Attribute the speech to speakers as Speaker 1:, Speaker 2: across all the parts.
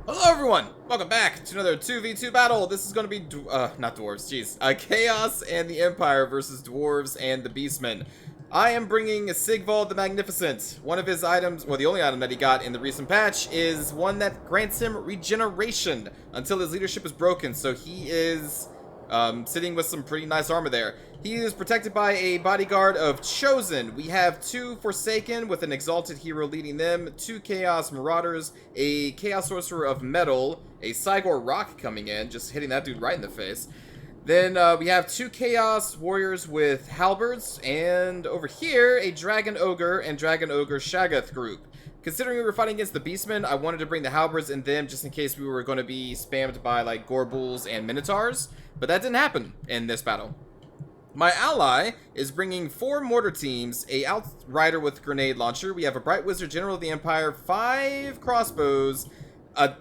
Speaker 1: Hello everyone! Welcome back to another 2v2 battle. This is going to be, not dwarves, jeez. Chaos and the Empire versus dwarves and the Beastmen. I am bringing Sigvald the Magnificent. One of his items, well the only item that he got in the recent patch is one that grants him regeneration until his leadership is broken. So he is sitting with some pretty nice armor there. He is protected by a bodyguard of Chosen. We have 2 Forsaken with an exalted hero leading them, 2 Chaos Marauders, a Chaos Sorcerer of Metal, a Sigvald Rock coming in, just hitting that dude right in the face. Then we have 2 Chaos Warriors with Halberds, and over here, a Dragon Ogre and Dragon Ogre Shaggoth group. Considering we were fighting against the Beastmen, I wanted to bring the Halberds in them just in case we were going to be spammed by like Gorbulls and Minotaurs, but that didn't happen in this battle. My ally is bringing 4 mortar teams, a Outrider with grenade launcher, we have a Bright Wizard General of the Empire, 5 crossbows,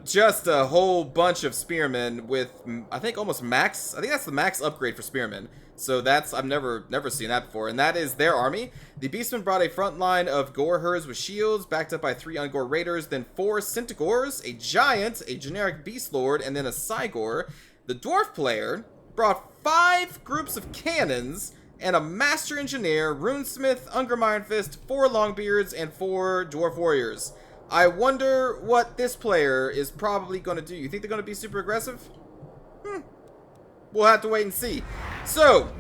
Speaker 1: just a whole bunch of spearmen with, I think almost max, I think that's the max upgrade for spearmen. So that's, I've never seen that before, and that is their army. The Beastmen brought a front line of Gore herds with shields, backed up by 3 Ungor Raiders, then 4 Centaurs, a Giant, a generic Beast Lord, and then a Sigor. The Dwarf player brought 5 groups of cannons, and a Master Engineer, Runesmith, Ungrim Iron Fist, 4 Longbeards, and 4 Dwarf Warriors. I wonder what this player is probably going to do. You think they're going to be super aggressive? We'll have to wait and see. So,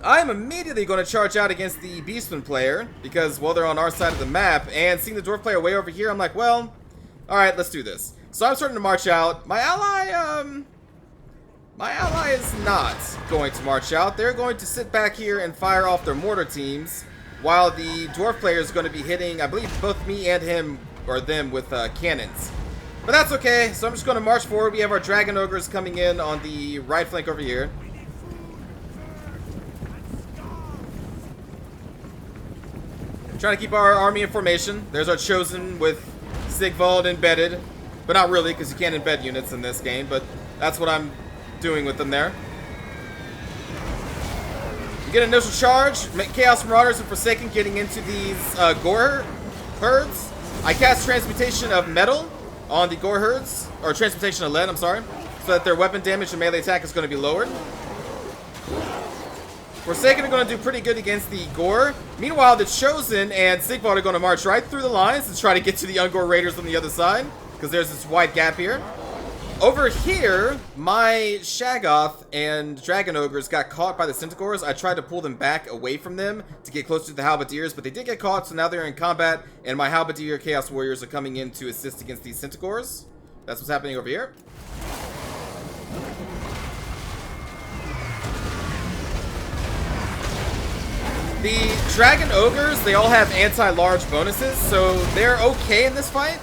Speaker 1: I'm immediately going to charge out against the Beastman player, because, well, they're on our side of the map, and seeing the Dwarf player way over here, I'm like, well, alright, let's do this. So I'm starting to march out. My ally is not going to march out. They're going to sit back here and fire off their mortar teams, while the Dwarf player is going to be hitting, I believe, both me and him, or them, with cannons. But that's okay, so I'm just going to march forward. We have our Dragon Ogres coming in on the right flank over here. Trying to keep our army in formation. There's our Chosen with Sigvald embedded. But not really, because you can't embed units in this game, but that's what I'm doing with them there. You get an initial charge. Chaos Marauders and Forsaken getting into these Gore herds. I cast Transmutation of Metal on the Gore herds, or Transmutation of Lead, I'm sorry, so that their weapon damage and melee attack is going to be lowered. Forsaken are going to do pretty good against the Gore. Meanwhile, the Chosen and Sigvald are going to march right through the lines to try to get to the Ungor Raiders on the other side, because there's this wide gap here. Over here, my Shaggoth and Dragon Ogres got caught by the Centaurs. I tried to pull them back away from them to get closer to the Halberdiers, but they did get caught, so now they're in combat, and my Halberdier Chaos Warriors are coming in to assist against these Centaurs. That's what's happening over here. The Dragon Ogres, they all have anti-large bonuses, so they're okay in this fight,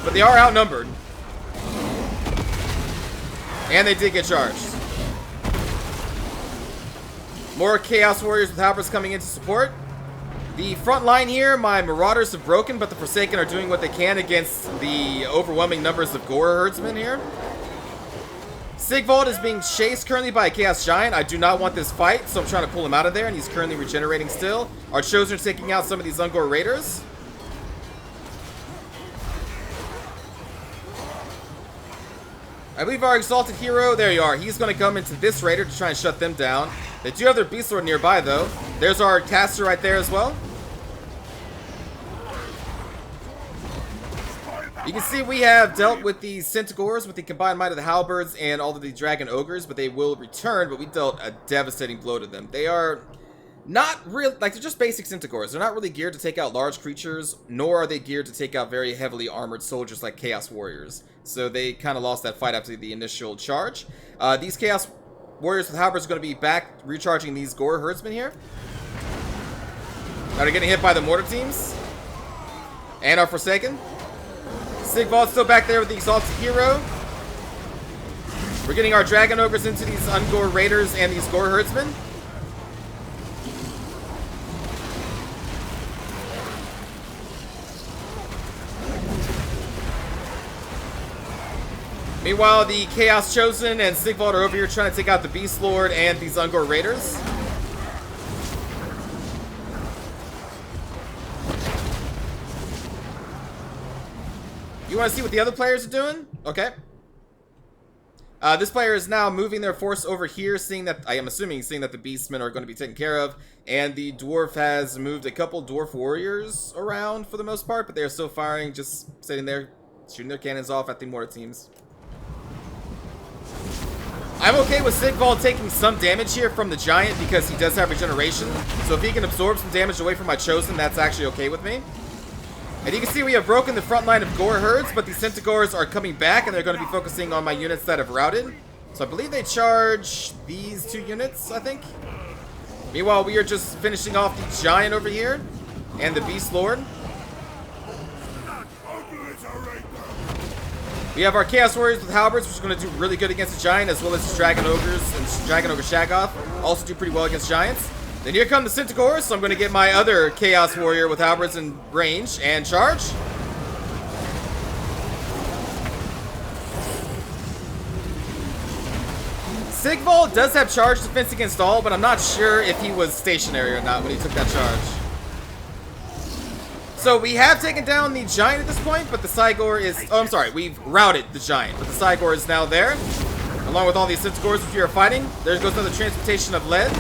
Speaker 1: but they are outnumbered. And they did get charged. More Chaos Warriors with Halberds coming in to support. The front line here, my Marauders have broken, but the Forsaken are doing what they can against the overwhelming numbers of Gore herdsmen here. Sigvald is being chased currently by a Chaos Giant. I do not want this fight, so I'm trying to pull him out of there, and he's currently regenerating still. Our Chosen are taking out some of these Ungor Raiders. I believe our Exalted Hero, there you are, he's going to come into this Raider to try and shut them down. They do have their Beast Lord nearby, though. There's our Caster right there as well. You can see we have dealt with the Centaurs with the combined might of the Halberds and all of the Dragon Ogres, but they will return, but we dealt a devastating blow to them. They are not real, like, they're just basic Centaurs. They're not really geared to take out large creatures, nor are they geared to take out very heavily armored soldiers like Chaos Warriors. So they kind of lost that fight after the initial charge. These Chaos Warriors with Halberds are going to be back recharging these Gore herdsmen here. Now they're getting hit by the mortar teams. And our Forsaken. Sigvald's still back there with the Exalted Hero. We're getting our Dragon Ogres into these Ungor Raiders and these Gore herdsmen. Meanwhile, the Chaos Chosen and Sigvald are over here trying to take out the Beast Lord and these Ungor Raiders. You want to see what the other players are doing? Okay. This player is now moving their force over here, seeing that, I am assuming, seeing that the beastmen are going to be taken care of. And the dwarf has moved a couple dwarf warriors around for the most part, but they are still firing, just sitting there, shooting their cannons off at the mortar teams. I'm okay with Sigvald taking some damage here from the giant because he does have regeneration. So if he can absorb some damage away from my chosen, that's actually okay with me. And you can see we have broken the front line of gore herds, but the Centaurs are coming back, and they're going to be focusing on my units that have routed. So I believe they charge these 2 units, I think. Meanwhile, we are just finishing off the giant over here, and the beast lord. We have our chaos warriors with halberds, which are going to do really good against the giant, as well as the dragon ogres and dragon ogre Shaggoth. Also do pretty well against giants. Then here come the Centaurs, so I'm going to get my other Chaos Warrior with halberds in range and charge. Sigvald does have charge defense against all, but I'm not sure if he was stationary or not when he took that charge. So we have taken down the giant at this point, but the Sigor is... Oh, I'm sorry. We've routed the giant, but the Sigor is now there, along with all these Centaurs which we are fighting. There goes another transportation of lead.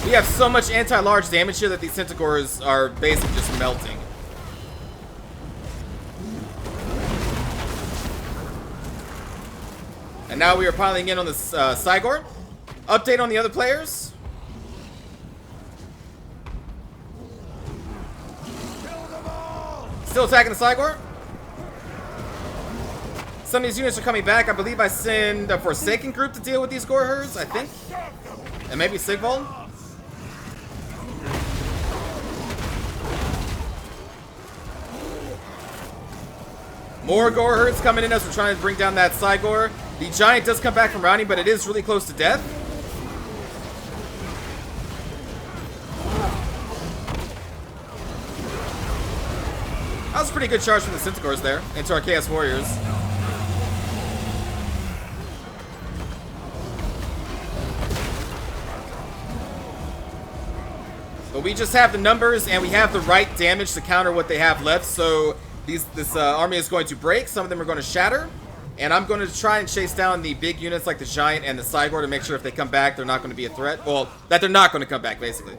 Speaker 1: We have so much anti-large damage here that these Centaurs are basically just melting. And now we are piling in on this Sigor. Update on the other players. Still attacking the Sigor. Some of these units are coming back. I believe I send a Forsaken group to deal with these gore herds, I think. And maybe Sigvald. More gore herds coming in as we're trying to bring down that Sigor. The giant does come back from rounding, but it is really close to death. That was a pretty good charge from the Centaurs there into our Chaos Warriors. But we just have the numbers and we have the right damage to counter what they have left, so this army is going to break. Some of them are going to shatter. And I'm going to try and chase down the big units like the Giant and the Sigor to make sure if they come back, they're not going to be a threat. Well, that they're not going to come back, basically.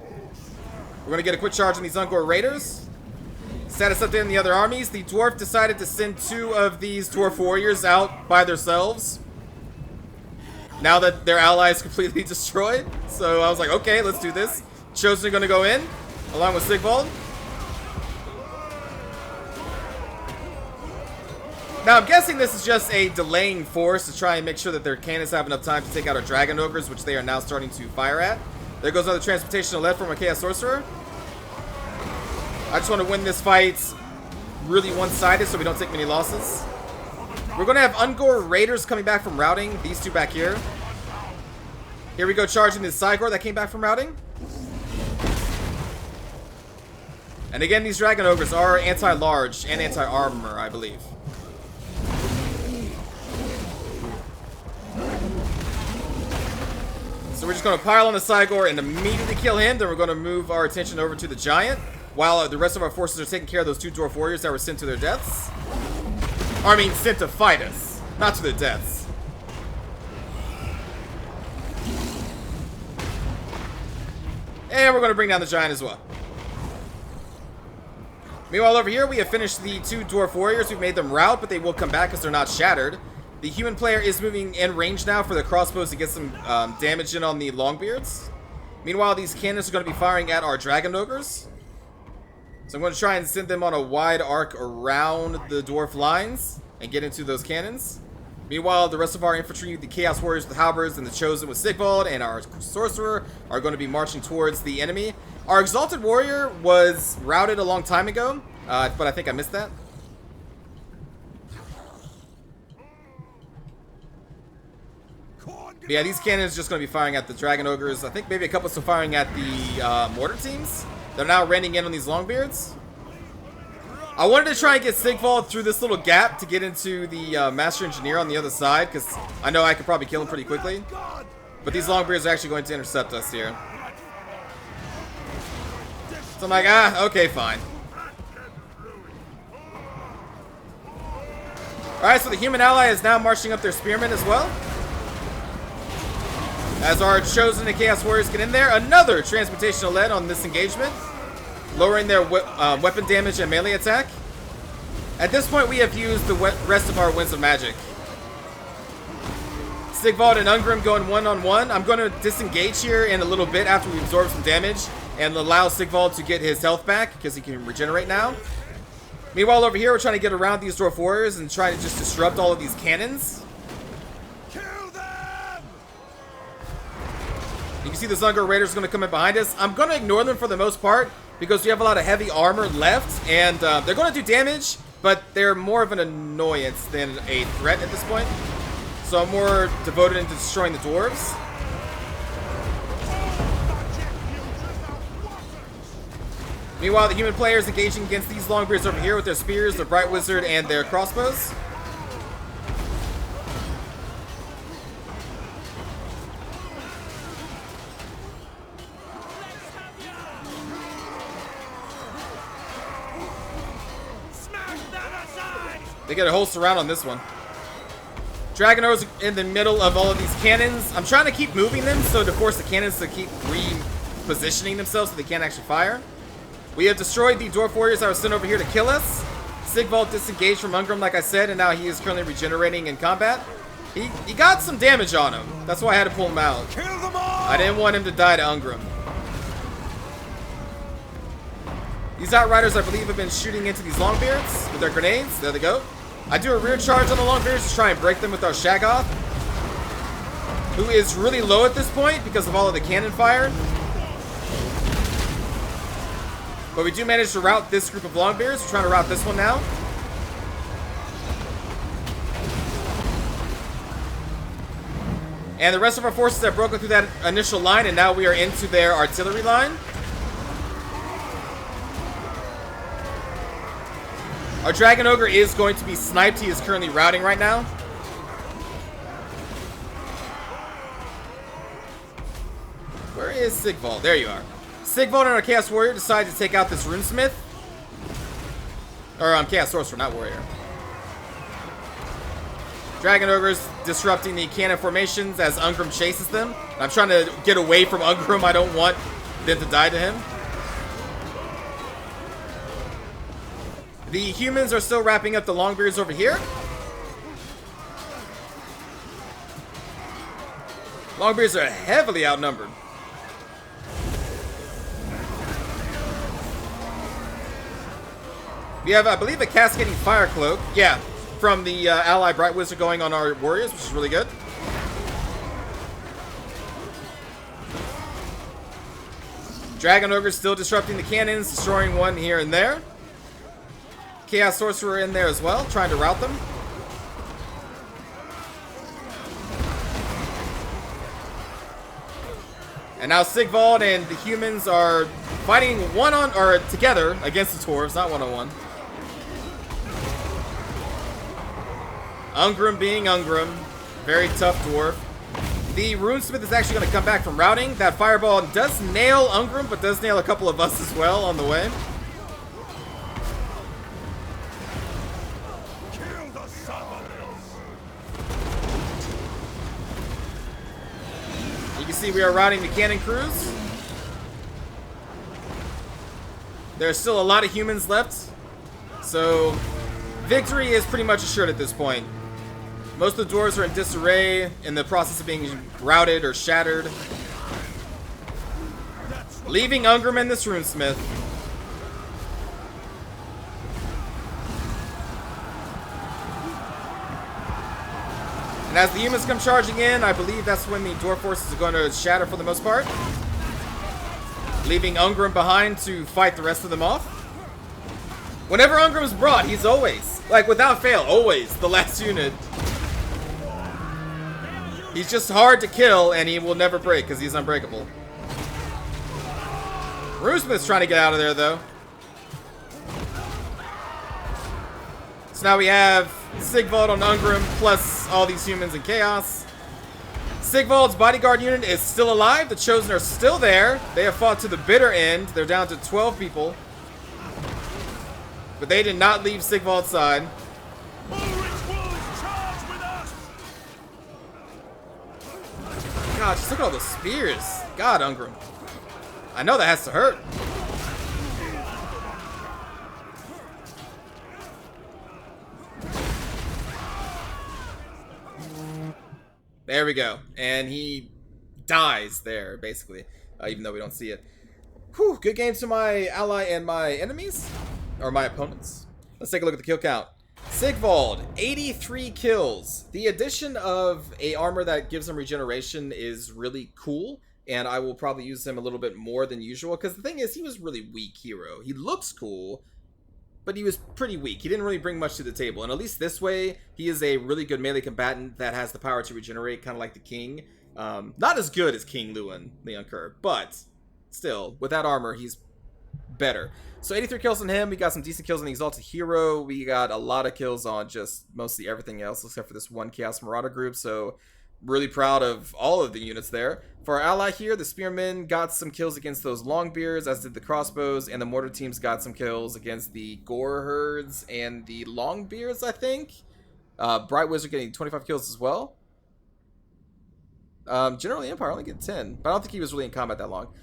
Speaker 1: We're going to get a quick charge on these Ungor Raiders. Status update on the other armies. The Dwarf decided to send 2 of these Dwarf Warriors out by themselves, now that their ally is completely destroyed. So I was like, okay, let's do this. Chosen are going to go in, along with Sigvald. Now, I'm guessing this is just a delaying force to try and make sure that their cannons have enough time to take out our Dragon Ogres, which they are now starting to fire at. There goes another transportation of lead from our Chaos Sorcerer. I just want to win this fight really one-sided so we don't take many losses. We're going to have Ungor Raiders coming back from routing. These 2 back here. Here we go, charging the Sigor that came back from routing. And again, these Dragon Ogres are anti-large and anti-armor, I believe. So we're just going to pile on the Sigor and immediately kill him. Then we're going to move our attention over to the Giant, while the rest of our forces are taking care of those 2 Dwarf Warriors that were sent to their deaths. Or, I mean, sent to fight us, not to their deaths. And we're going to bring down the Giant as well. Meanwhile, over here, we have finished the 2 Dwarf Warriors. We've made them rout, but they will come back because they're not shattered. The human player is moving in range now for the crossbows to get some damage in on the Longbeards. Meanwhile, these cannons are going to be firing at our Dragon Ogres. So I'm going to try and send them on a wide arc around the dwarf lines and get into those cannons. Meanwhile, the rest of our infantry, the Chaos Warriors with halberds and the Chosen with Sigvald and our Sorcerer are going to be marching towards the enemy. Our Exalted Warrior was routed a long time ago, but I think I missed that. But yeah, these cannons are just going to be firing at the Dragon Ogres. I think maybe a couple still firing at the mortar teams. They're now raining in on these Longbeards. I wanted to try and get Sigvald through this little gap to get into the Master Engineer on the other side, because I know I could probably kill him pretty quickly. But these Longbeards are actually going to intercept us here. So I'm like, okay, fine. Alright, so the human ally is now marching up their spearmen as well. As our chosen and Chaos Warriors get in there. Another transmutational lead on this engagement, lowering their weapon damage and melee attack. At this point, we have used the rest of our Winds of Magic. Sigvald and Ungrim going one-on-one. I'm going to disengage here in a little bit after we absorb some damage and allow Sigvald to get his health back because he can regenerate now. Meanwhile, over here, we're trying to get around these Dwarf Warriors and try to just disrupt all of these cannons.
Speaker 2: Kill them!
Speaker 1: You can see the Zungar Raiders going to come in behind us. I'm going to ignore them for the most part because we have a lot of heavy armor left, and they're going to do damage, but they're more of an annoyance than a threat at this point. So I'm more devoted into destroying the dwarves. Meanwhile, the human players engaging against these Longbeards over here with their spears, their Bright Wizard, and their crossbows. They get a whole surround on this one. Dragon Ogres in the middle of all of these cannons. I'm trying to keep moving them so to force the cannons to keep repositioning themselves so they can't actually fire. We have destroyed the Dwarf Warriors that were sent over here to kill us. Sigvald disengaged from Ungrim, like I said, and now he is currently regenerating in combat. He got some damage on him. That's why I had to pull him out.
Speaker 2: Kill them all!
Speaker 1: I didn't want him to die to Ungrim. These Outriders, I believe, have been shooting into these Longbeards with their grenades. There they go. I do a rear charge on the Longbeards to try and break them with our Shaggoth, who is really low at this point because of all of the cannon fire. But we do manage to rout this group of Longbeards. We're trying to rout this one now. And the rest of our forces have broken through that initial line, and now we are into their artillery line. Our Dragon Ogre is going to be sniped. He is currently routing right now. Where is Sigvald? There you are. Sigvald and our Chaos Warrior decide to take out this Runesmith. Or Chaos Sorcerer, not Warrior. Dragon Ogre's disrupting the cannon formations as Ungrim chases them. I'm trying to get away from Ungrim. I don't want them to die to him. The humans are still wrapping up the Longbeards over here. Longbeards are heavily outnumbered. We have, I believe, a Cascading Fire Cloak. Yeah, from the ally Bright Wizard going on our warriors, which is really good. Dragon Ogre still disrupting the cannons, destroying one here and there. Chaos Sorcerer in there as well, trying to rout them. And now Sigvald and the humans are fighting together against the dwarves, not one-on-one. Ungrim being Ungrim, very tough dwarf. The Runesmith is actually going to come back from routing. That fireball does nail Ungrim, but does nail a couple of us as well on the way. See, we are routing the cannon crews. There's still a lot of humans left, so victory is pretty much assured at this point. Most of the dwarves are in disarray, in the process of being routed or shattered, leaving Ungrim and this Runesmith. And as the humans come charging in, I believe that's when the dwarf forces are going to shatter for the most part, leaving Ungrim behind to fight the rest of them off. Whenever Ungrim's brought, he's always, like without fail, always the last unit. He's just hard to kill, and he will never break because he's unbreakable. Runesmith's trying to get out of there, though. So now we have Sigvald on Ungrim, plus all these humans in Chaos. Sigvald's bodyguard unit is still alive. The Chosen are still there. They have fought to the bitter end. They're down to 12 people. But they did not leave Sigvald's side. Jeez, look at all the spears. God, Ungram. I know that has to hurt. There we go. And he dies there, basically. Even though we don't see it. Whew, good game to my ally and my enemies. Or my opponents. Let's take a look at the kill count. Sigvald, 83 kills. The addition of a armor that gives him regeneration is really cool. And I will probably use him a little bit more than usual. Because the thing is, he was really weak hero. He looks cool, but he was pretty weak. He didn't really bring much to the table. And at least this way, he is a really good melee combatant that has the power to regenerate, kind of like the king. Not as good as King Lewin, Leon Kerr, but still, with that armor, he's better. So 83 kills on him. We got some decent kills on the Exalted Hero. We got a lot of kills on just mostly everything else, except for this one Chaos Marauder group. So really proud of all of the units there. For our ally here, the Spearmen got some kills against those Longbeards, as did the Crossbows, and the Mortar teams got some kills against the Gore Herds and the Longbeards, I think. Bright Wizard getting 25 kills as well. Generally Empire only get 10, but I don't think he was really in combat that long.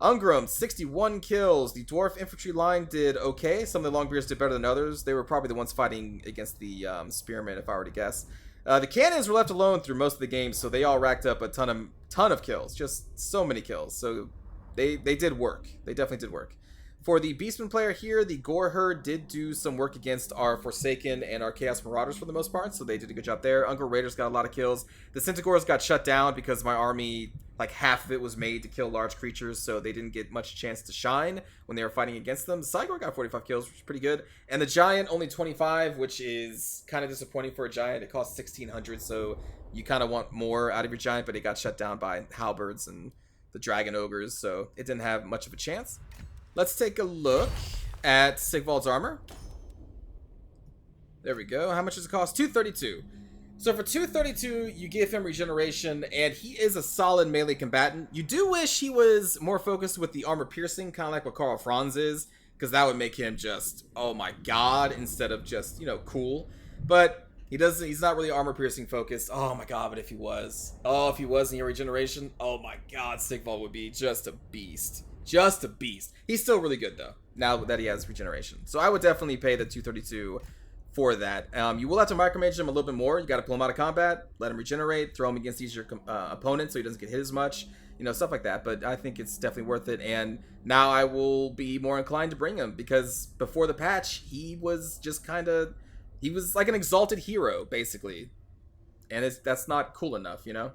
Speaker 1: Ungram, 61 kills. The Dwarf Infantry line did okay. Some of the Longbeards did better than others. They were probably the ones fighting against the Spearmen, if I were to guess. The Cannons were left alone through most of the game, so they all racked up a ton of kills. Just so many kills. So they did work. They definitely did work. For the Beastman player here, the Gore Herd did do some work against our Forsaken and our Chaos Marauders for the most part, so they did a good job there. Ungar Raiders got a lot of kills. The Centaurs got shut down because my army, like half of it was made to kill large creatures, so they didn't get much chance to shine when they were fighting against them. The Sigvald got 45 kills, which is pretty good. And the Giant only 25, which is kind of disappointing for a Giant. It costs 1,600, so you kind of want more out of your Giant, but it got shut down by Halberds and the Dragon Ogres, so it didn't have much of a chance. Let's take a look at Sigvald's armor. There we go. How much does it cost? 232. So for 232, you give him regeneration, and he is a solid melee combatant. You do wish he was more focused with the armor piercing, kind of like what Karl Franz is, because that would make him just, oh my god, instead of just, you know, cool. But he's not really armor piercing focused. Oh my god, but if he was. Oh, if he was in your regeneration, oh my god, Sigvald would be just a beast. Just a beast. He's still really good, though, now that he has regeneration. So I would definitely pay the 232 for that. You will have to micromanage him a little bit more. You got to pull him out of combat, let him regenerate, throw him against easier opponents so he doesn't get hit as much. You know, stuff like that. But I think it's definitely worth it. And now I will be more inclined to bring him, because before the patch, he was just kind of... He was like an exalted hero, basically. And that's not cool enough, you know?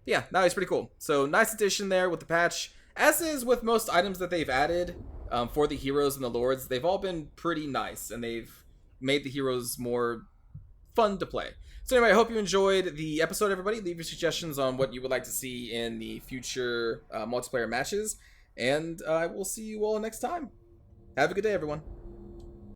Speaker 1: But yeah, now he's pretty cool. So nice addition there with the patch. As is with most items that they've added for the heroes and the lords, they've all been pretty nice, and they've made the heroes more fun to play. So anyway, I hope you enjoyed the episode, everybody. Leave your suggestions on what you would like to see in the future multiplayer matches, and I will see you all next time. Have a good day, everyone.